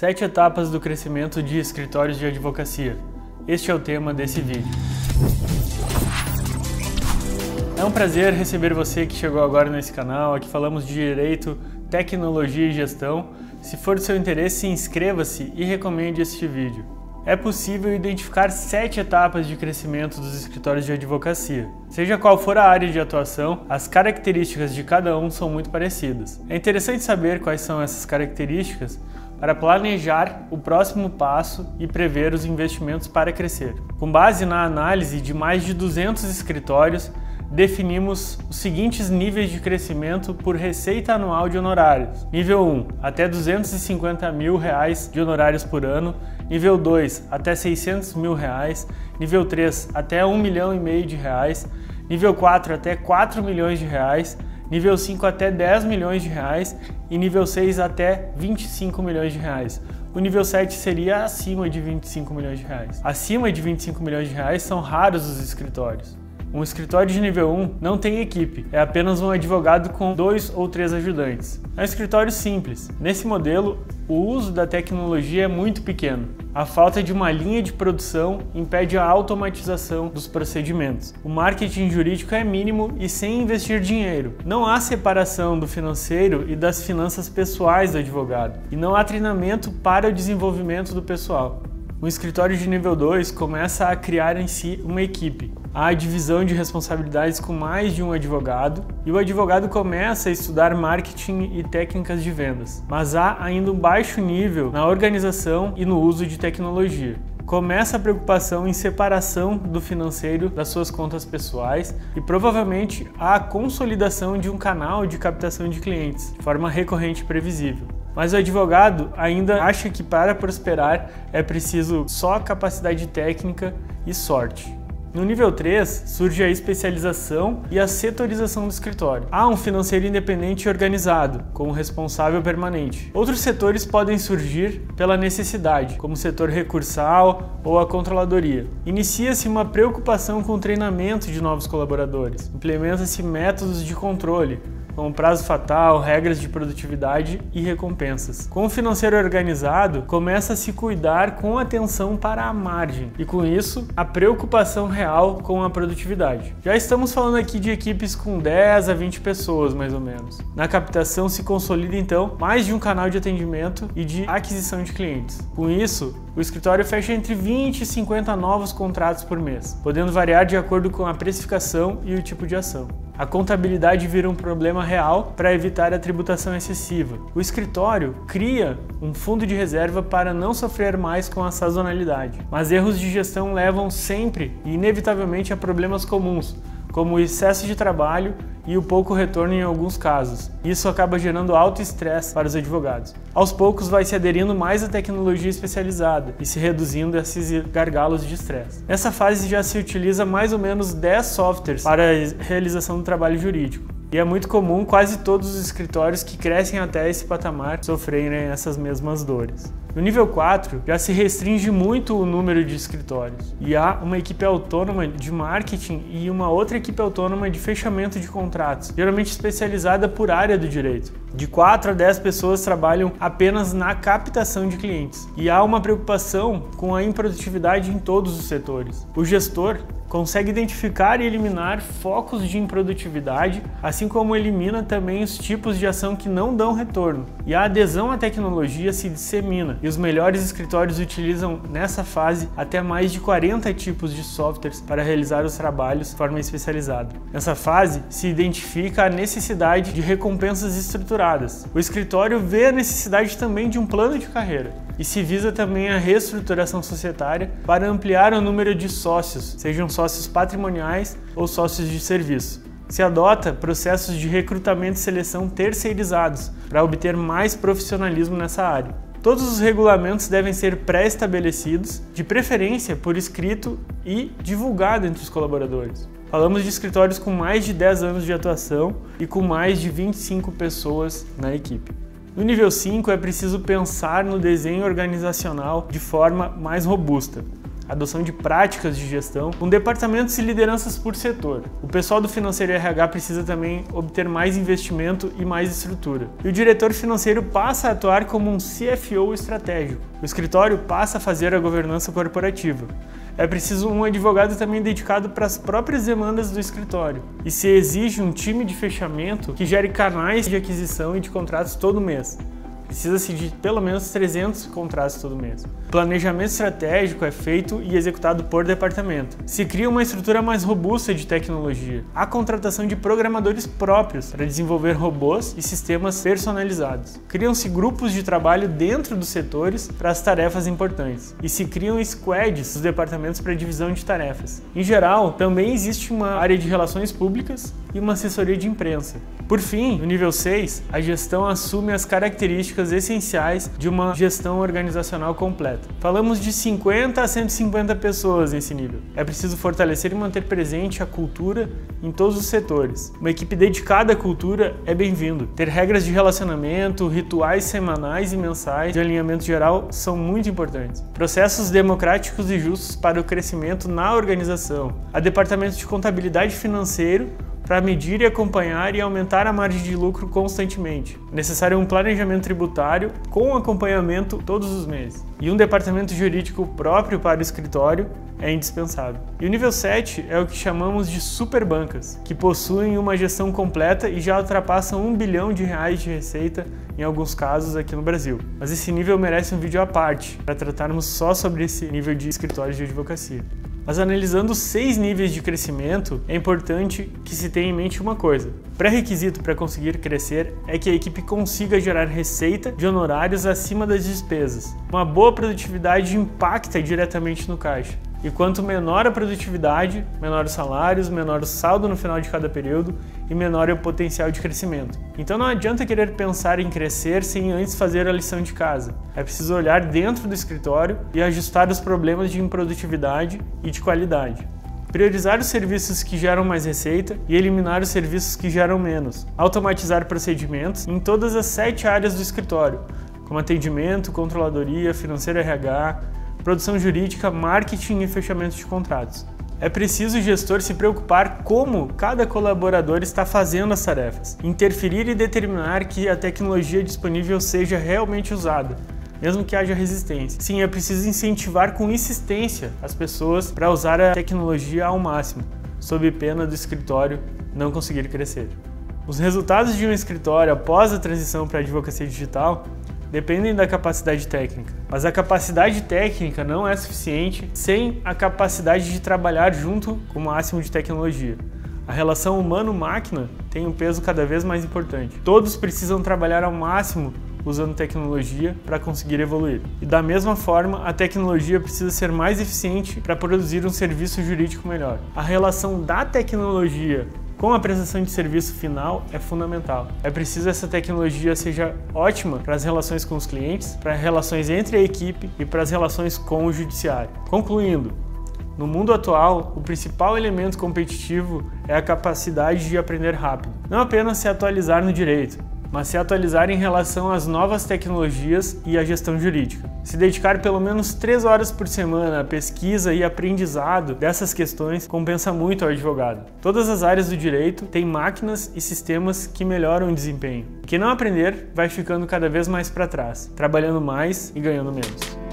7 etapas do crescimento de escritórios de advocacia. Este é o tema desse vídeo. É um prazer receber você que chegou agora nesse canal. Aqui falamos de direito, tecnologia e gestão. Se for do seu interesse, inscreva-se e recomende este vídeo. É possível identificar 7 etapas de crescimento dos escritórios de advocacia. Seja qual for a área de atuação, as características de cada um são muito parecidas. É interessante saber quais são essas características para planejar o próximo passo e prever os investimentos para crescer. Com base na análise de mais de 200 escritórios, definimos os seguintes níveis de crescimento por receita anual de honorários. Nível 1, até R$250 mil de honorários por ano. Nível 2, até R$600 mil. Nível 3, até R$1,5 milhão. Nível 4, até R$4 milhões. Nível 5, até R$10 milhões. E nível 6, até R$25 milhões. O nível 7 seria acima de R$25 milhões. Acima de R$25 milhões são raros os escritórios. Um escritório de nível 1 não tem equipe, é apenas um advogado com 2 ou 3 ajudantes. É um escritório simples. Nesse modelo, o uso da tecnologia é muito pequeno. A falta de uma linha de produção impede a automatização dos procedimentos. O marketing jurídico é mínimo e sem investir dinheiro. Não há separação do financeiro e das finanças pessoais do advogado. E não há treinamento para o desenvolvimento do pessoal. Um escritório de nível 2 começa a criar em si uma equipe. Há a divisão de responsabilidades com mais de um advogado e o advogado começa a estudar marketing e técnicas de vendas. Mas há ainda um baixo nível na organização e no uso de tecnologia. Começa a preocupação em separação do financeiro das suas contas pessoais e provavelmente há a consolidação de um canal de captação de clientes, de forma recorrente e previsível. Mas o advogado ainda acha que para prosperar é preciso só capacidade técnica e sorte. No nível 3, surge a especialização e a setorização do escritório. Há um financeiro independente e organizado, como responsável permanente. Outros setores podem surgir pela necessidade, como o setor recursal ou a controladoria. Inicia-se uma preocupação com o treinamento de novos colaboradores. Implementa-se métodos de controle, como prazo fatal, regras de produtividade e recompensas. Com o financeiro organizado, começa a se cuidar com atenção para a margem e, com isso, a preocupação real com a produtividade. Já estamos falando aqui de equipes com 10 a 20 pessoas, mais ou menos. Na captação se consolida, então, mais de um canal de atendimento e de aquisição de clientes. Com isso, o escritório fecha entre 20 e 50 novos contratos por mês, podendo variar de acordo com a precificação e o tipo de ação. A contabilidade vira um problema real para evitar a tributação excessiva. O escritório cria um fundo de reserva para não sofrer mais com a sazonalidade. Mas erros de gestão levam sempre e inevitavelmente a problemas comuns, como o excesso de trabalho e o pouco retorno em alguns casos. Isso acaba gerando alto estresse para os advogados. Aos poucos vai se aderindo mais à tecnologia especializada e se reduzindo esses gargalos de estresse. Nessa fase já se utiliza mais ou menos 10 softwares para a realização do trabalho jurídico. E é muito comum quase todos os escritórios que crescem até esse patamar sofrerem essas mesmas dores. No nível 4, já se restringe muito o número de escritórios e há uma equipe autônoma de marketing e uma outra equipe autônoma de fechamento de contratos, geralmente especializada por área do direito. De 4 a 10 pessoas trabalham apenas na captação de clientes e há uma preocupação com a improdutividade em todos os setores. O gestor consegue identificar e eliminar focos de improdutividade, assim como elimina também os tipos de ação que não dão retorno. E a adesão à tecnologia se dissemina, e os melhores escritórios utilizam nessa fase até mais de 40 tipos de softwares para realizar os trabalhos de forma especializada. Nessa fase, se identifica a necessidade de recompensas estruturadas. O escritório vê a necessidade também de um plano de carreira. E se visa também a reestruturação societária para ampliar o número de sócios, sejam sócios patrimoniais ou sócios de serviço. Se adota processos de recrutamento e seleção terceirizados para obter mais profissionalismo nessa área. Todos os regulamentos devem ser pré-estabelecidos, de preferência por escrito e divulgado entre os colaboradores. Falamos de escritórios com mais de 10 anos de atuação e com mais de 25 pessoas na equipe. No nível 5 é preciso pensar no desenho organizacional de forma mais robusta. adoção de práticas de gestão, com departamentos e lideranças por setor. O pessoal do financeiro e RH precisa também obter mais investimento e mais estrutura. E o diretor financeiro passa a atuar como um CFO estratégico. O escritório passa a fazer a governança corporativa. É preciso um advogado também dedicado para as próprias demandas do escritório. E se exige um time de fechamento que gere canais de aquisição e de contratos todo mês. Precisa-se de pelo menos 300 contratos todo mês. O planejamento estratégico é feito e executado por departamento. Se cria uma estrutura mais robusta de tecnologia. Há contratação de programadores próprios para desenvolver robôs e sistemas personalizados. Criam-se grupos de trabalho dentro dos setores para as tarefas importantes. E se criam squads dos departamentos para divisão de tarefas. Em geral, também existe uma área de relações públicas e uma assessoria de imprensa. Por fim, no nível 6, a gestão assume as características essenciais de uma gestão organizacional completa. Falamos de 50 a 150 pessoas nesse nível. É preciso fortalecer e manter presente a cultura em todos os setores. Uma equipe dedicada à cultura é bem-vindo. Ter regras de relacionamento, rituais semanais e mensais de alinhamento geral são muito importantes. Processos democráticos e justos para o crescimento na organização. Há departamento de contabilidade financeiro para medir e acompanhar e aumentar a margem de lucro constantemente. É necessário um planejamento tributário com acompanhamento todos os meses. E um departamento jurídico próprio para o escritório é indispensável. E o nível 7 é o que chamamos de superbancas, que possuem uma gestão completa e já ultrapassam R$1 bilhão de receita em alguns casos aqui no Brasil. Mas esse nível merece um vídeo à parte, para tratarmos só sobre esse nível de escritórios de advocacia. Mas analisando os 6 níveis de crescimento, é importante que se tenha em mente uma coisa. Pré-requisito para conseguir crescer é que a equipe consiga gerar receita de honorários acima das despesas. Uma boa produtividade impacta diretamente no caixa. E quanto menor a produtividade, menor os salários, menor o saldo no final de cada período e menor é o potencial de crescimento. Então não adianta querer pensar em crescer sem antes fazer a lição de casa. É preciso olhar dentro do escritório e ajustar os problemas de improdutividade e de qualidade. Priorizar os serviços que geram mais receita e eliminar os serviços que geram menos. Automatizar procedimentos em todas as 7 áreas do escritório, como atendimento, controladoria, financeiro RH, produção jurídica, marketing e fechamento de contratos. É preciso o gestor se preocupar como cada colaborador está fazendo as tarefas, interferir e determinar que a tecnologia disponível seja realmente usada, mesmo que haja resistência. Sim, é preciso incentivar com insistência as pessoas para usar a tecnologia ao máximo, sob pena do escritório não conseguir crescer. Os resultados de um escritório após a transição para a advocacia digital dependem da capacidade técnica, mas a capacidade técnica não é suficiente sem a capacidade de trabalhar junto com o máximo de tecnologia. A relação humano-máquina tem um peso cada vez mais importante. Todos precisam trabalhar ao máximo usando tecnologia para conseguir evoluir. E da mesma forma, a tecnologia precisa ser mais eficiente para produzir um serviço jurídico melhor. A relação da tecnologia com a prestação de serviço final é fundamental. É preciso que essa tecnologia seja ótima para as relações com os clientes, para as relações entre a equipe e para as relações com o judiciário. Concluindo, no mundo atual, o principal elemento competitivo é a capacidade de aprender rápido. Não apenas se atualizar no direito, mas se atualizar em relação às novas tecnologias e à gestão jurídica. Se dedicar pelo menos 3 horas por semana à pesquisa e aprendizado dessas questões compensa muito ao advogado. Todas as áreas do direito têm máquinas e sistemas que melhoram o desempenho. Quem não aprender vai ficando cada vez mais para trás, trabalhando mais e ganhando menos.